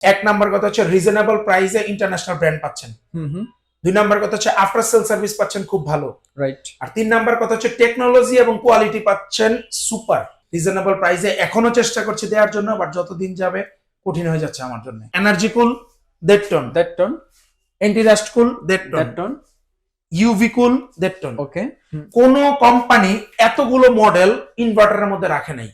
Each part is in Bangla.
এক নাম্বার কথা হচ্ছে রিজনেবল প্রাইসে ইন্টারন্যাশনাল ব্র্যান্ড পাচ্ছেন। দুই নাম্বার কথা হচ্ছে আফটার সেল সার্ভিস পাচ্ছেন খুব ভালো, রাইট। আর তিন নাম্বার কথা হচ্ছে টেকনোলজি এবং কোয়ালিটি পাচ্ছেন সুপার। রিজনেবল প্রাইসে এখনো চেষ্টা করছি দেওয়ার জন্য, বাট যতদিন যাবে কঠিন হয়ে যাচ্ছে আমার জন্য। Energy cool 1.5 ton, anti rust cool 1.5 ton, UV cool 1.5 ton. Okay. কোন কোম্পানি এতগুলো মডেল ইনভার্টারের মধ্যে রাখে নাই।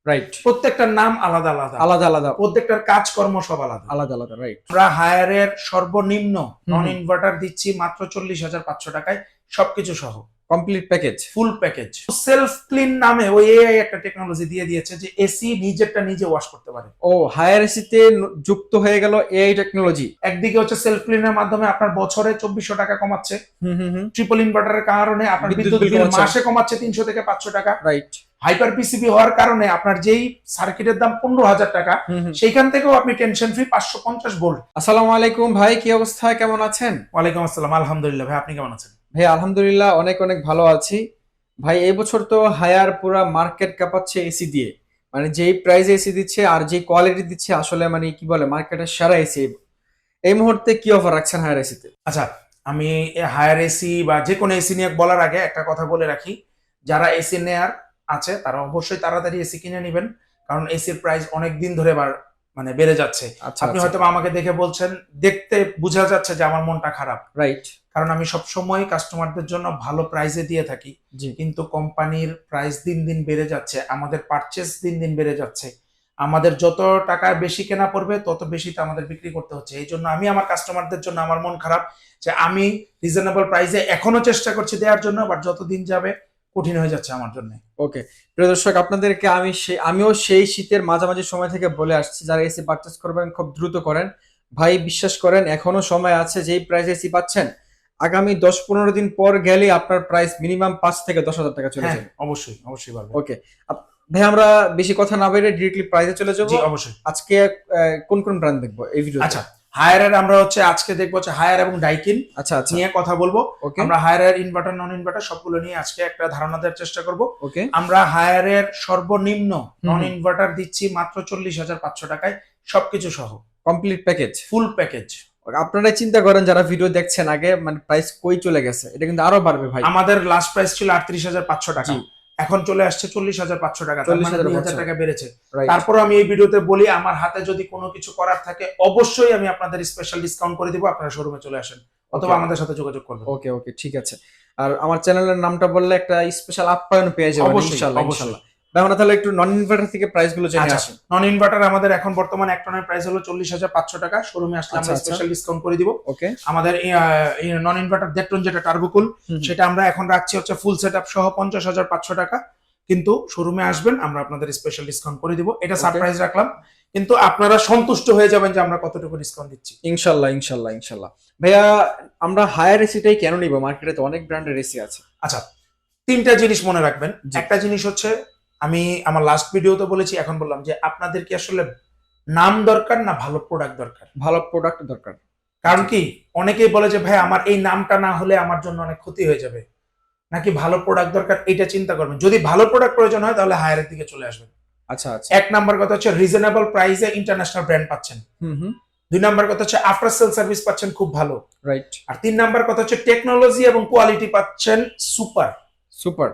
রাইট। প্রত্যেকটার নাম আলাদা আলাদা আলাদা আলাদা, প্রত্যেকটার কাজকর্ম সব আলাদা আলাদা আলাদা। রাইট। আমরা হায়ারের সর্বনিম্ন নন ইনভার্টার দিচ্ছি মাত্র 40,500 টাকায়, সবকিছু সহ complete package, full package. Self clean নামে ওই এআই একটা টেকনোলজি দিয়ে দিয়েছে যে এসি নিজেরটা নিজে ওয়াশ করতে পারে। ও, হায়ার এসিতে যুক্ত হয়ে গেল এআই টেকনোলজি। একদিকে হচ্ছে সেলফ ক্লিনের মাধ্যমে আপনার বছরে 2400 টাকা কমাচ্ছে, ট্রিপল ইনভার্টারের কারণে আপনার বিদ্যুৎ বিল মাসে কমাচ্ছে 300 থেকে 500 টাকা। রাইট। হাইপার পিসিবি হওয়ার কারণে আপনার যেই সার্কিটের দাম 15,000 টাকা, সেইখান থেকেও আপনি টেনশন ফ্রি 550 ভোল্ট। আসসালামু আলাইকুম ভাই, কি অবস্থা, কেমন আছেন? ওয়ালাইকুম আসসালাম, আলহামদুলিল্লাহ। ভাই আপনি কেমন আছেন? ভাই আলহামদুলিল্লাহ অনেক অনেক ভালো আছি। ভাই এই বছর তো হায়ার পুরা মার্কেট কাঁপাচ্ছে এসি দিয়ে, মানে যেই প্রাইসে এসি দিচ্ছে আর যেই কোয়ালিটি দিচ্ছে, আসলে মানে কি বলে মার্কেটের সেরা এসি। এই মুহূর্তে কি অফার রাখছেন হায়ার এসিতে? আচ্ছা, আমি হায়ার এসি বা যে কোনো এসি নিয়ে বলার আগে একটা কথা বলে রাখি, যারা এসি নেয়ার আছে তারা অবশ্যই তাড়াতাড়ি এসি কিনে নেবেন, কারণ এসির প্রাইস অনেক দিন ধরে মানে বেড়ে যাচ্ছে। আপনি হয়তো আমাকে দেখে বলছেন, দেখতে বোঝা যাচ্ছে যে আমার মনটা খারাপ। রাইট। কারণ আমি সবসময় কাস্টমারদের জন্য ভালো প্রাইসে দিয়ে থাকি, কিন্তু কোম্পানির প্রাইস দিন দিন বেড়ে যাচ্ছে, আমাদের পারচেস দিন দিন বেড়ে যাচ্ছে। আমাদের যত টাকা বেশি কেনা পড়বে তত বেশি তো আমাদের বিক্রি করতে হচ্ছে। এই জন্য আমি আমার কাস্টমারদের জন্য আমার মন খারাপ যে আমি রিজনেবল প্রাইসে এখনো চেষ্টা করছি দেওয়ার জন্য, বাট যতদিন যাবে কঠিন হয়ে যাচ্ছে আমার জন্য। ওকে প্রিয় দর্শক, আপনাদেরকে আমিও সেই শীতের মাঝামাঝি সময় থেকে বলে আসছি, যারা এসি পারচেস করবেন খুব দ্রুত করেন ভাই, বিশ্বাস করেন এখনো সময় আছে। যেই প্রাইসে এসি পাচ্ছেন আগামী 10-15 দিন পর গেলে আপনার প্রাইস মিনিমাম 5 থেকে 10,000 টাকা চলে যাবে। অবশ্যই অবশ্যই পারবে। ওকে ভাই, আমরা বেশি কথা না বলে ডিরেক্টলি প্রাইসে চলে যাবো। অবশ্যই। আজকে কোন কোন ব্র্যান্ড দেখবো এই ভিডিওতে? আচ্ছা, হায়ারের আমরা হচ্ছে আজকে দেখবো হচ্ছে হায়ার এবং ডাইকিন নিয়ে কথা বলবো। আমরা হায়ারের ইনভার্টার নন ইনভার্টার সবগুলো নিয়ে আজকে একটা ধারণা দেওয়ার চেষ্টা করব। ওকে। আমরা হায়ারের সর্বনিম্ন নন ইনভার্টার দিচ্ছি মাত্র 40,500 টাকায়, সবকিছু সহ কমপ্লিট প্যাকেজ, ফুল প্যাকেজ। আপনারা চিন্তা করেন যারা ভিডিও দেখছেন, আগে মানে প্রাইস কই চলে গেছে, এটা কিন্তু আরো বাড়বে ভাই। আমাদের লাস্ট প্রাইস ছিল 38,500 টাকা, এখন চলে আসছে 40,500 টাকা, তার মানে 2,000 টাকা বেড়েছে। তারপর আমি এই ভিডিওতে বলি, আমার হাতে যদি কোনো কিছু করার থাকে অবশ্যই আমি আপনাদের স্পেশাল ডিসকাউন্ট করে দিব, আপনারা শোরুমে চলে আসেন অথবা আমাদের সাথে যোগাযোগ করবেন। ওকে ওকে, ঠিক আছে। আর আমার চ্যানেলের নামটা বললে একটা স্পেশাল আপ্যায়ন পেয়ে যাবেন ইনশাআল্লাহ ইনশাআল্লাহ। আমরা তাহলে একটু নন ইনভার্টার থেকে প্রাইস গুলো জেনে আসি। নন ইনভার্টার আমাদের এখন বর্তমানে এক টনের প্রাইস হলো 40,500 টাকা, শোরুমে আসলে আমরা স্পেশাল ডিসকাউন্ট করে দিব। ওকে। আমাদের নন ইনভার্টার 1.5 টন যেটা টার্বোকুল, সেটা আমরা এখন রাখছি হচ্ছে ফুল সেটআপ সহ 50,500 টাকা, কিন্তু শোরুমে আসবেন আমরা আপনাদের স্পেশাল ডিসকাউন্ট করে দিব। এটা সারপ্রাইজ রাখলাম, কিন্তু আপনারা সন্তুষ্ট হয়ে যাবেন যে আমরা কতটুকু ডিসকাউন্ট দিচ্ছি ইনশাআল্লাহ ইনশাআল্লাহ ইনশাআল্লাহ। ভাইয়া আমরা হায়ার এসিটাই কেন নিব? মার্কেটে তো অনেক ব্র্যান্ডের এসি আছে। আচ্ছা, তিনটা জিনিস মনে রাখবেন। একটা জিনিস হচ্ছে, আমি আমার লাস্ট ভিডিওতে বলেছি, এখন বললাম যে আপনাদের কি আসলে নাম দরকার না ভালো প্রোডাক্ট দরকার? ভালো প্রোডাক্ট দরকার। কারণ কি, অনেকেই বলে যে ভাই আমার এই নামটা না হলে আমার জন্য অনেক ক্ষতি হয়ে যাবে, নাকি ভালো প্রোডাক্ট দরকার, এটা চিন্তা করবেন। যদি ভালো প্রোডাক্ট প্রয়োজন হয় তাহলে হায়ারের দিকে চলে আসবেন। আচ্ছা আচ্ছা। এক নাম্বার কথা হচ্ছে রিজনেবল প্রাইসে ইন্টারন্যাশনাল ব্র্যান্ড পাচ্ছেন। দুই নাম্বার কথা হচ্ছে আফটার সেল সার্ভিস পাচ্ছেন খুব ভালো। রাইট। আর তিন নাম্বার কথা হচ্ছে টেকনোলজি এবং কোয়ালিটি পাচ্ছেন সুপার সুপার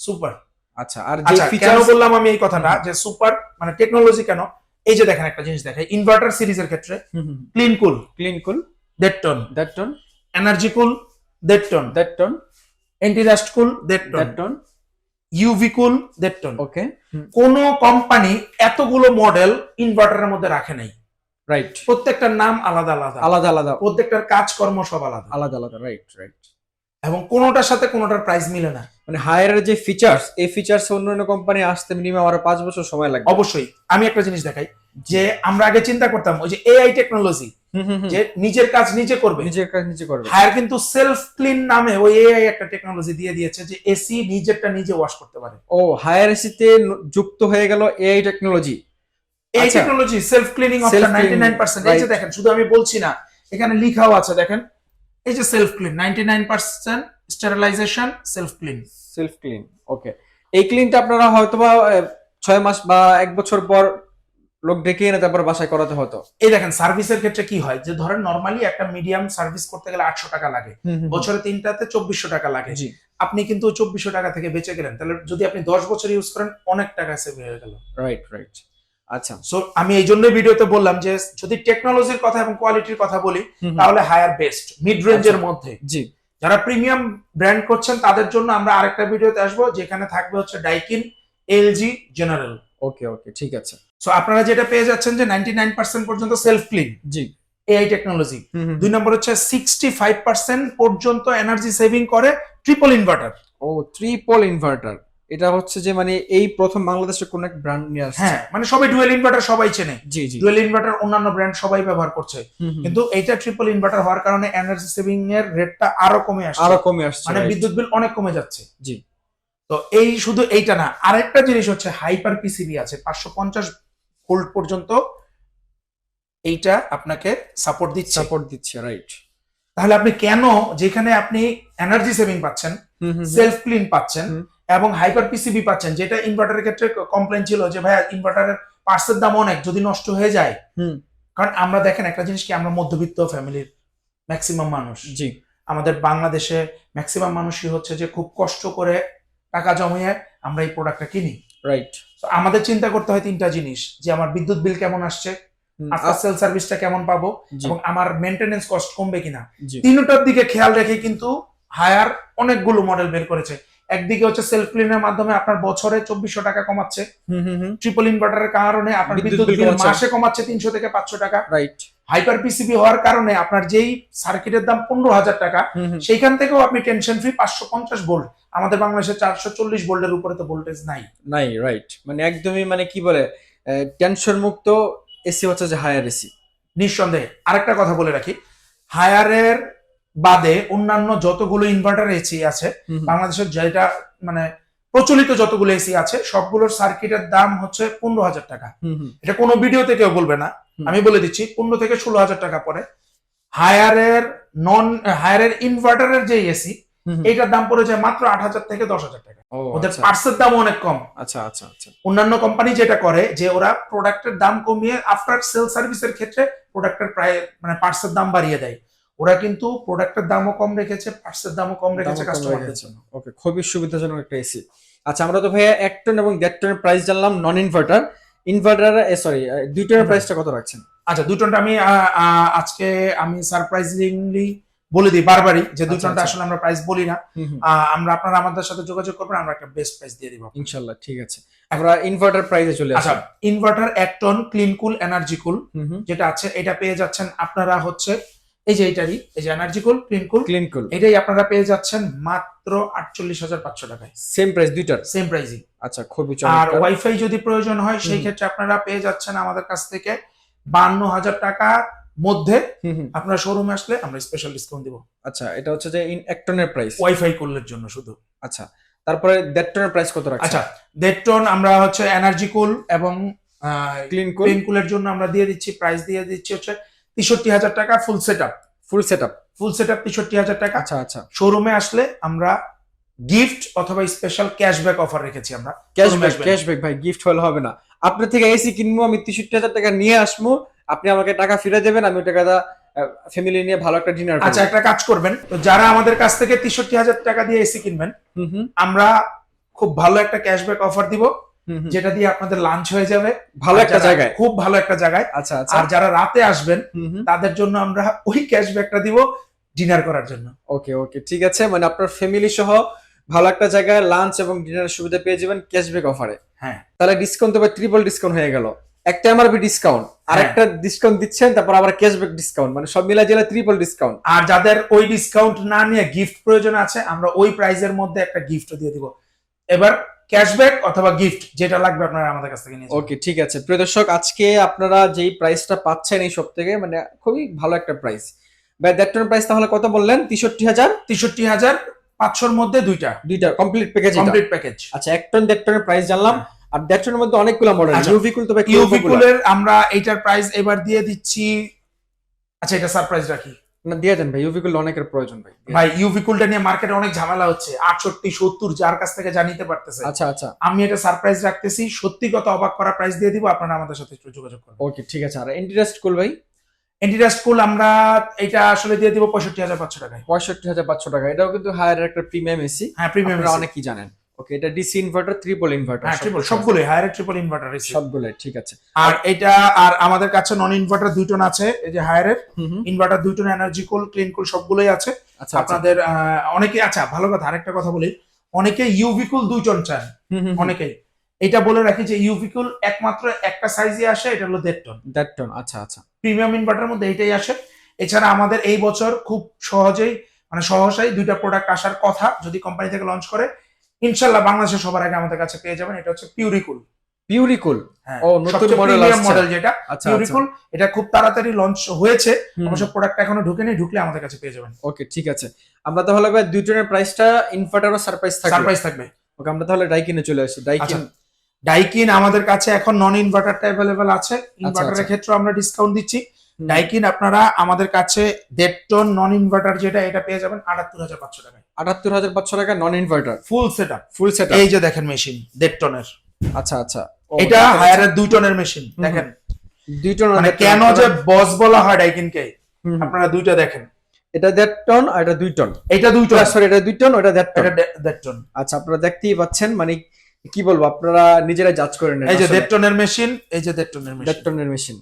সুপার। আচ্ছা, আর যে কেন বললাম আমি এই কথাটা যে সুপার মানে টেকনোলজি কেন, এই যে দেখেন একটা জিনিস দেখাই, ইনভার্টার সিরিজের ক্ষেত্রে clean cool 1.5 ton, energy cool 1.5 ton, anti rust cool 1.5 ton, UV cool 1.5 ton. Okay. কোন কোম্পানি এতগুলো মডেল ইনভার্টারের মধ্যে রাখে নাই। রাইট। প্রত্যেকটার নাম আলাদা আলাদা আলাদা আলাদা, প্রত্যেকটার কাজকর্ম সব আলাদা আলাদা আলাদা। Right right. এবং কোনোটার সাথে কোনোটার প্রাইস মিলে না। মানে হায়ারের যে ফিচার্স, এই ফিচার্স অন্যান্য কোম্পানি আসতে মিনিমাম আরো 5 বছর সময় লাগবে। অবশ্যই। আমি একটা জিনিস দেখাই, যে আমরা আগে চিন্তা করতাম ওই যে এআই টেকনোলজি, যে নিজের কাজ নিজে করবে, হায়ার কিন্তু সেলফ ক্লিন নামে ওই এআই একটা টেকনোলজি দিয়ে দিয়েছে যে এসি নিজেরটা নিজে ওয়াশ করতে পারে। ও, হায়ার এসিতে যুক্ত হয়ে গেল এআই টেকনোলজি। এই টেকনোলজি সেলফ ক্লিনিং অপশন 99%। এই যে দেখেন, শুধু আমি বলছি না, এখানে লেখাও আছে দেখেন, এই যে self clean 99% sterilisation self clean. Okay, এই ক্লিনটা আপনারা হয়তোবা 6 মাস বা 1 বছর পর লোক ডেকে এনে তারপর বাসায় করাতে হতো। এই দেখেন সার্ভিসের ক্ষেত্রে কি হয়, যে ধরেন নরমালি একটা মিডিয়াম সার্ভিস করতে গেলে 800 টাকা লাগে, বছরে 3টাতে 2400 টাকা লাগে। আপনি কিন্তু 2400 টাকা থেকে বেঁচে গেলেন, তাহলে যদি আপনি 10 বছর ইউজ করেন অনেক টাকা সেভ হয়ে গেল। Right right. আচ্ছা, সো আমি এই জন্যই ভিডিওতে বললাম যে যদি টেকনোলজির কথা এবং কোয়ালিটির কথা বলি তাহলে হায়ার বেস্ট, মিড রেঞ্জের মধ্যে। জি, যারা প্রিমিয়াম ব্র্যান্ড করছেন তাদের জন্য আমরা আরেকটা ভিডিওতে আসবো, যেখানে থাকবে হচ্ছে ডাইকিন, এলজি, জেনারেল। ওকে ওকে, ঠিক আছে। সো আপনারা যেটা পেয়ে যাচ্ছেন যে 99% পর্যন্ত সেলফ ক্লিন, জি, এআই টেকনোলজি। 2 নম্বর হচ্ছে 65% পর্যন্ত এনার্জি সেভিং করে ট্রিপল ইনভার্টার। ও, ট্রিপল ইনভার্টার, এটা হচ্ছে যে মানে এই প্রথম বাংলাদেশে কোন এক ব্র্যান্ড নিয়ে আসছে। হ্যাঁ, মানে সবাই ডুয়েল ইনভার্টার সবাই চেনে। জি জি, ডুয়েল ইনভার্টার অন্যান্য ব্র্যান্ড সবাই ব্যবহার করছে, কিন্তু এইটা ট্রিপল ইনভার্টার হওয়ার কারণে এনার্জি সেভিং এর রেটটা আরো কমে আসছে, মানে বিদ্যুৎ বিল অনেক কমে যাচ্ছে। জি। তো এই শুধু এইটা না, আরেকটা জিনিস হচ্ছে হাইপার পিসিবি আছে 550 ভোল্ট পর্যন্ত, এইটা আপনাকে সাপোর্ট দিচ্ছে। রাইট। তাহলে আপনি কেন, যেখানে আপনি এনার্জি সেভিং পাচ্ছেন, সেলফ ক্লিন পাচ্ছেন এবং হাইপার পিসিবি পাচ্ছেন, যেটা ইনভার্টারের ক্ষেত্রে কমপ্লেন ছিল যে ভাই ইনভার্টারের পার্টসের দাম অনেক, যদি নষ্ট হয়ে যায়। কারণ আমরা দেখেন একটা জিনিস কি, আমরা মধ্যবিত্ত ফ্যামিলির ম্যাক্সিমাম মানুষ। জি, আমাদের বাংলাদেশে ম্যাক্সিমাম মানুষই হচ্ছে যে খুব কষ্ট করে টাকা জমিয়ে আমরা এই প্রোডাক্টটা কিনি। রাইট। তো আমাদের চিন্তা করতে হয় 3টা জিনিস, যে আমার বিদ্যুৎ বিল কেমন আসছে, আফটার সেল সার্ভিসটা কেমন পাবো, এবং আমার মেইনটেনেন্স কস্ট কমবে কিনা। তিনটার দিকে খেয়াল রেখে কিন্তু হায়ার অনেকগুলো মডেল বের করেছে। একদিকে হচ্ছে সেলফ ক্লিনের মাধ্যমে আপনার বছরে 2400 টাকা কমাচ্ছে, ট্রিপল ইনভার্টারের কারণে আপনার বিদ্যুৎ বিল মাসে কমাচ্ছে 300 থেকে 500 টাকা। রাইট। হাইপার পিসিবি হওয়ার কারণে আপনার যেই সার্কিটের দাম 15,000 টাকা, সেইখান থেকেও আপনি টেনশন ফ্রি 550 ভোল্ট। আমাদের বাংলাদেশে 440 ভোল্টের উপরে তো ভোল্টেজ নাই। রাইট, মানে একদমই মানে কি বলে টেনশন মুক্ত এসি হচ্ছে যে হায়ার এসি, নিঃসন্দেহে। আরেকটা কথা বলে রাখি, হায়ারের বাদে অন্যান্য যতগুলো ইনভার্টার এসি আছে বাংলাদেশের, যেটা মানে প্রচলিত যতগুলো এসি আছে সবগুলোর সার্কিটের দাম হচ্ছে 15,000 টাকা। এটা কোনো ভিডিওতে কেউ বলবে না, আমি বলে দিচ্ছি 15 থেকে 16,000 টাকা পরে। হায়ারের ইনভার্টারের যে এসি, এইটার দাম পড়ে যায় মাত্র 8,000 থেকে 10,000 টাকা। ওদের পার্টসের দাম অনেক কম। আচ্ছা আচ্ছা আচ্ছা। অন্যান্য কোম্পানি যেটা করে যে ওরা প্রোডাক্টের দাম কমিয়ে আফটার সেল সার্ভিসের ক্ষেত্রে প্রোডাক্টের প্রায় মানে পার্টসের দাম বাড়িয়ে দেয়। ওরা কিন্তু প্রোডাক্টের দামও কম রেখেছে, পার্টসের দামও কম রেখেছে কাস্টমারদের জন্য। ওকে, খুবই সুবিধাজনক একটা এসি। আচ্ছা, আমরা তো ভাইয়া 1 টন এবং 1.5 টনের প্রাইস জানলাম। নন ইনভার্টার, সরি 2 টনের প্রাইসটা কত রাখছেন? আচ্ছা, 2 টনটা আমি আজকে আমি সারপ্রাইজিংলি বলে দিই বারবারই যে 2 টনটা আসলে আমরা প্রাইস বলি না। আপনারা আমাদের সাথে যোগাযোগ করবেন, আমরা একটা বেস্ট প্রাইস দিয়ে দিব ইনশাআল্লাহ। ঠিক আছে, আমরা ইনভার্টার প্রাইসে চলে আসি। আচ্ছা, inverter 1 ton clean cool energy cool যেটা আছে, এটা পেয়ে যাচ্ছেন আপনারা হচ্ছে এই যে এইটারই, এই যে এনার্জি কুল ক্লিন কুল, এটাই আপনারা পেয়ে যাচ্ছেন মাত্র 48,500 টাকায়। সেম প্রাইস দুইটার? সেম প্রাইসই। আচ্ছা, খুবই চমৎকার। আর ওয়াইফাই যদি প্রয়োজন হয় সেই ক্ষেত্রে আপনারা পেয়ে যাচ্ছেন আমাদের কাছ থেকে 52,000 টাকার মধ্যে। আপনারা শোরুমে আসলে আমরা স্পেশাল ডিসকাউন্ট দিব। আচ্ছা, এটা হচ্ছে যে 1 টনের প্রাইস ওয়াইফাই কুলের জন্য শুধু। আচ্ছা, তারপরে 1.5 টনের প্রাইস কত রাখছেন? আচ্ছা, 1.5 টন আমরা হচ্ছে এনার্জি কুল এবং ক্লিন কুলের জন্য আমরা দিয়ে দিচ্ছি প্রাইস দিয়ে দিচ্ছি হচ্ছে 63,000 টাকা ফুল সেটআপ 63,000 টাকা। আচ্ছা আচ্ছা, শোরুমে আসলে আমরা গিফট অথবা স্পেশাল ক্যাশব্যাক অফার রেখেছি আমরা। ক্যাশব্যাক ভাই, গিফট হলে হবে না। আপনার থেকে এসি কিনবো, আমি 63,000 টাকা নিয়ে আসবো, আপনি আমাকে টাকা ফিরে দেবেন, আমি টাকাটা ফ্যামিলি নিয়ে ভালো একটা ডিনার করব। আচ্ছা, একটা কাজ করবেন, তো যারা আমাদের কাছ থেকে 63,000 টাকা দিয়ে এসি কিনবেন, আমরা খুব ভালো একটা ক্যাশব্যাক অফার দিব, যেটা দিয়ে আপনাদের লাঞ্চ হয়ে যাবে ভালো একটা জায়গায়, খুব ভালো একটা জায়গায়। আচ্ছা আচ্ছা। আর যারা রাতে আসবেন তাদের জন্য আমরা ওই ক্যাশব্যাকটা দিব ডিনার করার জন্য। ওকে ওকে, ঠিক আছে, মানে আপনার ফ্যামিলি সহ ভালো একটা জায়গায় লাঞ্চ এবং ডিনারের সুবিধা পেয়ে যাবেন ক্যাশব্যাক অফারে। হ্যাঁ, তাহলে ডিসকাউন্ট তো ট্রিপল ডিসকাউন্ট হয়ে গেল। একটা এমআরপি ডিসকাউন্ট, আর একটা ডিসকাউন্ট দিচ্ছেন, তারপর আবার ক্যাশব্যাক ডিসকাউন্ট, মানে সব মিলাই জেলা ট্রিপল ডিসকাউন্ট। আর যাদের ওই ডিসকাউন্ট না নিয়ে গিফট প্রয়োজন আছে, আমরা ওই প্রাইজের মধ্যে একটা গিফট দিয়ে দিব। এবার ক্যাশব্যাক অথবা গিফট যেটা লাগবে আপনারা আমাদের কাছ থেকে নিয়ে যাবেন। ওকে, ঠিক আছে। প্রিয় দর্শক, আজকে আপনারা যেই প্রাইসটা পাচ্ছেন এই সব থেকে, মানে খুবই ভালো একটা প্রাইস। ভাই, 1.5 টন প্রাইস তাহলে কত বললেন? 63,500 মধ্যে দুইটা কমপ্লিট প্যাকেজ। আচ্ছা, 1 টন 1.5 টনের প্রাইস জানলাম। আর 1.5 টনের মধ্যে অনেকগুলো মডেল। ইউভি কুল তো ইউভি কুলের আমরা এইটার প্রাইস এবার দিয়ে দিচ্ছি। আচ্ছা, এটা সারপ্রাইজ রাখি, না দিয়ে দেন ভাই, ইউভি কুল অনেকের প্রয়োজন ভাই। ভাই ইউভি কুলটা নিয়ে মার্কেটে অনেক ঝামেলা হচ্ছে, 68 70 যার কাছ থেকে জানিতে পারতেছে। আচ্ছা আচ্ছা, আমি এটা সারপ্রাইজ রাখতেছি, সত্যি কথা অবাক করা প্রাইস দিয়ে দিব, আপনারা আমাদের সাথে একটু যোগাযোগ করুন। ওকে ঠিক আছে। আর ইন্টারেস্ট কুল ভাই? ইন্টিরাস্ট কুল আমরা এটা আসলে দিয়ে দিব 65,500 টাকায়। 65,500 টাকা, এটাও কিন্তু হায়ার একটা প্রিমিয়াম এসি। হ্যাঁ প্রিমিয়াম, আপনারা অনেকেই জানেন। ওকে, এটা ডিসি ইনভার্টার, ট্রিপল ইনভার্টার, হ্যাঁ ট্রিপল সবগুলোই হায়ার ট্রিপল ইনভার্টার এসি সবগুলোই ঠিক আছে। আর এটা আর আমাদের কাছে নন ইনভার্টার 2 টন আছে, এই যে হায়ারের হুম, inverter 2 ton, energy cool, clean cool সবগুলোই আছে আচ্ছা আপনাদের। অনেকে, আচ্ছা ভালো কথা আরেকটা কথা বলি, অনেকে ইউভি কুল 2 টন চান, অনেকেই। এটা বলে রাখি যে ইউভি কুল একমাত্র একটা সাইজে আসে, এটা হলো 1.5 টন। 1.5 টন, আচ্ছা আচ্ছা। প্রিমিয়াম ইনভার্টার মধ্যে এটাই আসে। এছাড়া আমাদের এই বছর খুব সহজেই মানে সহসাই 2টা প্রোডাক্ট আসার কথা, যদি কোম্পানি থেকে লঞ্চ করে ইনশাআল্লাহ বাংলাদেশে সবার আগে আমাদের কাছে পেয়ে যাবেন। এটা হচ্ছে পিউরিকুল। পিউরিকুল, হ্যাঁ ও নতুন মডেল আসছে, মডেল যেটা আচ্ছা পিউরিকুল, এটা খুব তাড়াতাড়ি লঞ্চ হয়েছে, অবশ্য প্রোডাক্ট এখনো ঢুকেনি, ঢুকলে আমাদের কাছে পেয়ে যাবেন। ওকে ঠিক আছে। আমরা তাহলে ভাই 2 টনের প্রাইসটা ইনভার্টার ও সারপ্রাইজ থাকবে, সারপ্রাইজ থাকবে। ওকে, আমরা তাহলে ডাইকিনে চলে আসি। ডাইকিন, ডাইকিন আমাদের কাছে এখন নন ইনভার্টারটা अवेलेबल আছে, ইনভার্টারের ক্ষেত্রে আমরা ডিসকাউন্ট দিচ্ছি। ডাইকিন আপনারা আমাদের কাছে 1.5 টন নন ইনভার্টার যেটা, এটা পেয়ে যাবেন 78,500 টাকায়। 78,500 টাকা নন inverter full setup, full setup. এই যে দেখেন মেশিন 1.5 টনের। আচ্ছা আচ্ছা, এটা হায়ারের 2 টনের মেশিন দেখেন। 2 টন, মানে কেন যে বস বলা হয় ডাইকিনকে, আপনারা দুইটা দেখেন। এটা 1.5 টন আর এটা 2 টন। এটা 2 টন, সরি এটা 2 টন, ওটা 1.5 টন। এটা 1.5 টন। আচ্ছা, আপনারা দেখতেই পাচ্ছেন, মানে কি বলবো, আপনারা নিজেরা জাজ করে নেন। এই যে 1.5 টনের মেশিন, এই যে 1.5 টনের মেশিন। 1.5 টনের মেশিন,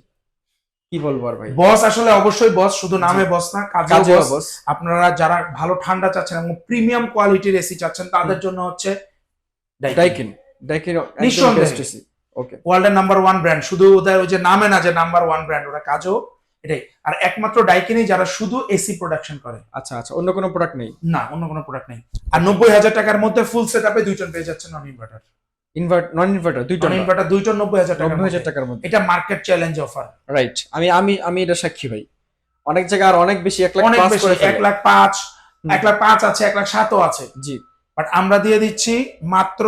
কি বলবো আর ভাই। বস আসলে অবশ্যই বস, শুধু নামে বস না, কাজেও বস। বস। আপনারা যারা ভালো ঠান্ডা চাচ্ছেন এবং প্রিমিয়াম কোয়ালিটির এসি চাচ্ছেন, তাদের জন্য হচ্ছে ডাইকিন। ডাইকিন নিঃসন্দেহে ওকে, ওয়ার্ল্ডের নাম্বার 1 ব্র্যান্ড। শুধু ওদের ওই যে নামে না যে নাম্বার 1 ব্র্যান্ড, ওরা কাজও এটাই। আর একমাত্র ডাইকিনই যারা শুধু এসি প্রোডাকশন করে। আচ্ছা আচ্ছা, অন্য কোনো প্রোডাক্ট নেই? না, অন্য কোনো প্রোডাক্ট নেই। আর 90,000 টাকার মধ্যে ফুল সেটআপে 2 টন পেয়ে যাচ্ছেন non inverter. Non inverter 2 ton, non inverter 2 ton 90,000 টাকার 90,000 টাকার মধ্যে। এটা মার্কেট চ্যালেঞ্জ অফার। রাইট, আমি আমি আমি এটা সাক্ষী ভাই। অনেক জায়গায় আর অনেক বেশি 1 লাখ অনেক প্লাস বেশি, করে 1 লাখ 5, 1 লাখ 5 আছে, 1 লাখ 7ও আছে। জি, বাট আমরা দিয়ে দিচ্ছি মাত্র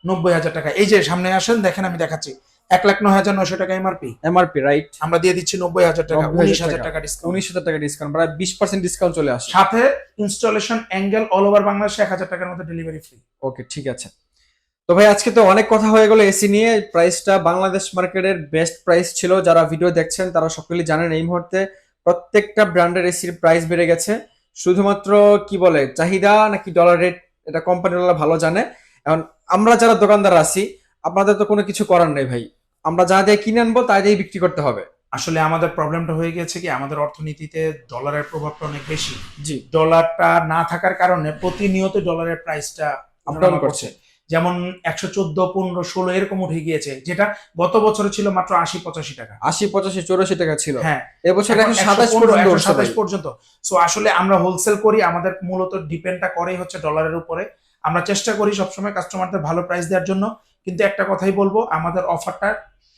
90,000 টাকা। এই যে সামনে আসেন দেখেন, আমি দেখাচ্ছি 1,09,900 টাকা এমআরপি। এমআরপি রাইট, আমরা দিয়ে দিচ্ছি 90,000 টাকা, 19,000 টাকা ডিসকাউন্ট। 19,000 টাকা ডিসকাউন্ট, প্রায় 20% ডিসকাউন্ট চলে আসে। সাথে ইনস্টলেশন অ্যাঙ্গেল অল ওভার বাংলাদেশে 1,000 টাকার মধ্যে ডেলিভারি ফ্রি। ওকে ঠিক আছে। তো ভাই আজকে তো অনেক কথা হয়ে গেল এসি নিয়ে। প্রাইসটা বাংলাদেশ মার্কেটের বেস্ট প্রাইস ছিল। যারা ভিডিও দেখছেন তারা সকলেই জানেন এই মুহূর্তে প্রত্যেকটা ব্র্যান্ডের এসির প্রাইস বেড়ে গেছে। শুধুমাত্র কি বলে চাহিদা নাকি ডলার রেট, এটা কোম্পানিওয়ালা ভালো জানে। এখন আমরা যারা দোকানদার আছি, আপনাদের তো কোনো কিছু করার নেই ভাই। আমরা যা দিয়ে কিনে আনবো তাই দিয়ে বিক্রি করতে হবে। আসলে আমাদের প্রবলেমটা হয়ে গেছে কি, আমাদের অর্থনীতিতে ডলারের প্রভাবটা অনেক বেশি। জি, ডলারটা না থাকার কারণে প্রতিনিয়ত ডলারের প্রাইসটা আপ ডাউন করছে। যেমন 114, 15, 16 এরকম উঠে গিয়েছে, যেটা গত বছরে ছিল মাত্র 80-85 টাকা। 80, 85, 84 টাকা ছিল। হ্যাঁ, এবছর 127 পর্যন্ত। সো আসলে আমরা হোলসেল করি, আমাদের মূলত ডিপেন্ডটা করে হচ্ছে ডলারের উপরে। আমরা চেষ্টা করি সবসময় কাস্টমারদের ভালো প্রাইস দেওয়ার জন্য, কিন্তু একটা কথাই বলবো, আমাদের অফারটা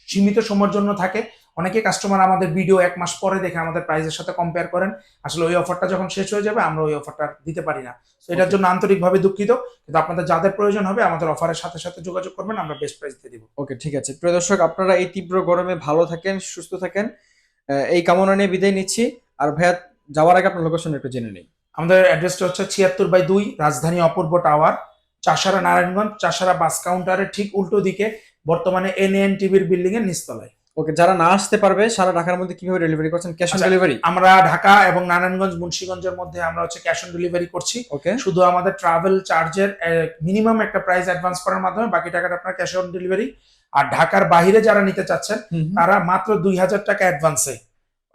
সীমিত সময়ের জন্য থাকে। অনেকে কাস্টমার আমাদের ভিডিও 1 মাস পরে দেখে আমাদের প্রাইসের সাথে কম্পেয়ার করেন। আসলে ওই অফারটা যখন শেষ হয়ে যাবে আমরা ওই অফারটা দিতে পারি না। তো এটার জন্য আন্তরিকভাবে দুঃখিত, কিন্তু আপনাদের যাদের প্রয়োজন হবে আমাদের অফারের সাথে সাথে যোগাযোগ করবেন, আমরা বেস্ট প্রাইস দিয়ে দিব। ওকে ঠিক আছে। প্রিয় দর্শক, আপনারা এই তীব্র গরমে ভালো থাকেন, সুস্থ থাকেন, এই কামনা নিয়ে বিদায় নিচ্ছি। আর ভাইয়া যাওয়ার আগে আপনার লোকেশন একটু জেনে নিই। আমাদের অ্যাড্রেসটা হচ্ছে 76/2 রাজধানী অপূর্ব টাওয়ার, চাষারা নারায়ণগঞ্জ, চাষারা বাস কাউন্টারের ঠিক উল্টো দিকে, বর্তমানে এনএন টিভির বিল্ডিং এর নিচতলায়। ওকে, যারা না আসতে পারবে সারা ঢাকার মধ্যে কিভাবে ডেলিভারি করছেন? Cash on delivery? আমরা ঢাকা এবং নারায়ণগঞ্জ, মুন্সিগঞ্জের মধ্যে আমরা হচ্ছে ক্যাশ অন ডেলিভারি করছি। ওকে, শুধু আমাদের ট্রাভেল চার্জের মিনিমাম একটা প্রাইস অ্যাডভান্স করার মাধ্যমে বাকি টাকাটা আপনার ক্যাশ অন ডেলিভারি। আর ঢাকার বাইরে যারা নিতে চাচ্ছেন তারা মাত্র 2,000 টাকা অ্যাডভান্সে,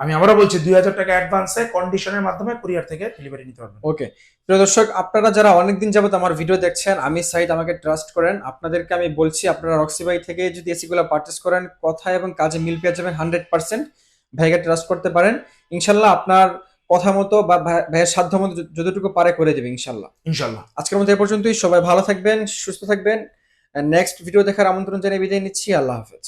আমি আবারও বলছি 2,000 টাকা অ্যাডভান্সে কন্ডিশনের মাধ্যমে কুরিয়ার থেকে ডেলিভারি নিতে পারবেন। ওকে, প্রিয় দর্শক, আপনারা যারা অনেকদিন যাবত আমার ভিডিও দেখছেন, আমি সাইদ, আমাকে ট্রাস্ট করেন। আপনাদেরকে আমি বলছি, আপনারা রক্সি ভাই থেকে যদি এসি গুলো পারচেস করেন, কথা এবং কাজে মিল পেয়ে যাবেন 100%। ভাইকে ট্রাস্ট করতে পারেন। ইনশাল্লাহ আপনার কথা মতো বা ভাইয়ের সাধ্য মতো যতটুকু পারে করে দেবে ইনশাল্লাহ। ইনশাল্লাহ। আজকের মতো এ পর্যন্তই। সবাই ভালো থাকবেন, সুস্থ থাকবেন। নেক্সট ভিডিও দেখার আমন্ত্রণ জানিয়ে বিদায় নিচ্ছি। আল্লাহ হাফেজ।